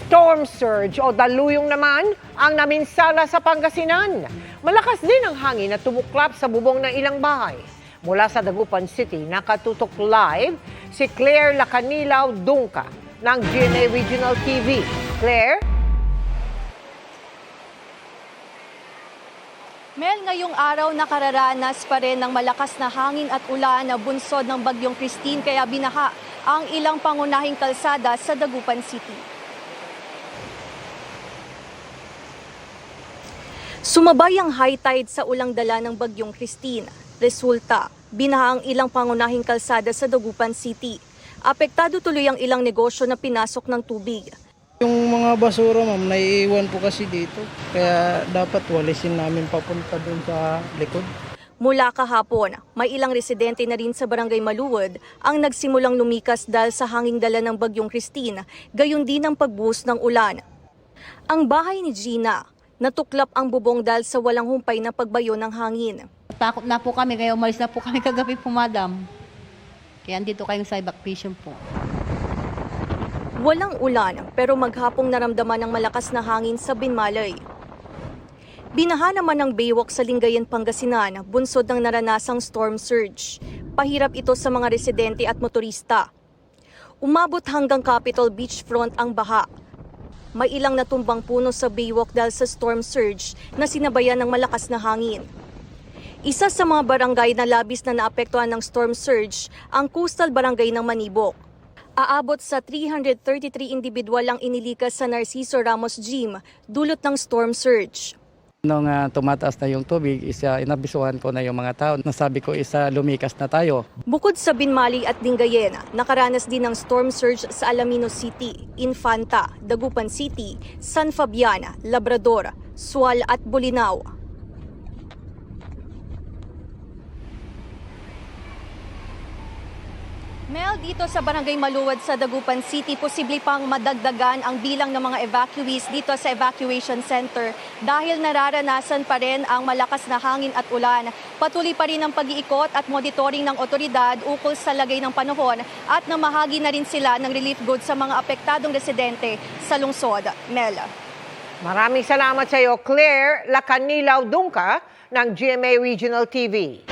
Storm surge o daluyong naman ang naminsala sa Pangasinan. Malakas din ang hangin na tumuklap sa bubong ng ilang bahay. Mula sa Dagupan City, nakatutok live si Claire Lacanilaw Dungca ng GMA Regional TV. Claire? Mel, ngayong araw nakararanas pa rin ng malakas na hangin at ulan na bunsod ng bagyong Christine kaya binaha ang ilang pangunahing kalsada sa Dagupan City. Sumabay ang high tide sa ulang dala ng bagyong Christine. Resulta, binaha ang ilang pangunahing kalsada sa Dagupan City. Apektado tuloy ang ilang negosyo na pinasok ng tubig. Yung mga basura, ma'am, naiiwan po kasi dito. Kaya dapat walisin namin papunta dun sa likod. Mula kahapon, may ilang residente na rin sa Barangay Maluwod ang nagsimulang lumikas dahil sa hanging dala ng bagyong Christine, gayon din ang pagbuhos ng ulan. Ang bahay ni Gina, natuklap ang bubong dahil sa walang humpay na pagbayo ng hangin. Takot na po kami, kaya umalis na po kami kagabi po, madam. Kaya andito kayong sa evacuation po. Walang ulan pero maghapong naramdaman ng malakas na hangin sa Binmalay. Binaha naman ng Baywalk sa Lingayen, Pangasinan, bunsod ng naranasang storm surge. Pahirap ito sa mga residente at motorista. Umabot hanggang Capitol Beachfront ang baha. May ilang natumbang puno sa Baywalk dahil sa storm surge na sinabayan ng malakas na hangin. Isa sa mga barangay na labis na naapektuhan ng storm surge ang Coastal Barangay ng Manibok. Aabot sa 333 individual ang inilikas sa Narciso Ramos Gym dulot ng storm surge. Nung tumataas na yung tubig, inabisuhan ko na yung mga tao. Nasabi ko, lumikas na tayo. Bukod sa Binmali at Lingayen, nakaranas din ng storm surge sa Alaminos City, Infanta, Dagupan City, San Fabian, Labrador, Sual at Bolinao. Mel, dito sa Barangay Maluwod sa Dagupan City, posible pang madagdagan ang bilang ng mga evacuees dito sa evacuation center dahil nararanasan pa rin ang malakas na hangin at ulan. Patuloy pa rin ang pag-iikot at monitoring ng otoridad ukol sa lagay ng panahon at namahagi na rin sila ng relief goods sa mga apektadong residente sa lungsod. Mel. Maraming salamat sa iyo, Claire Lacanilaw Dungca ng GMA Regional TV.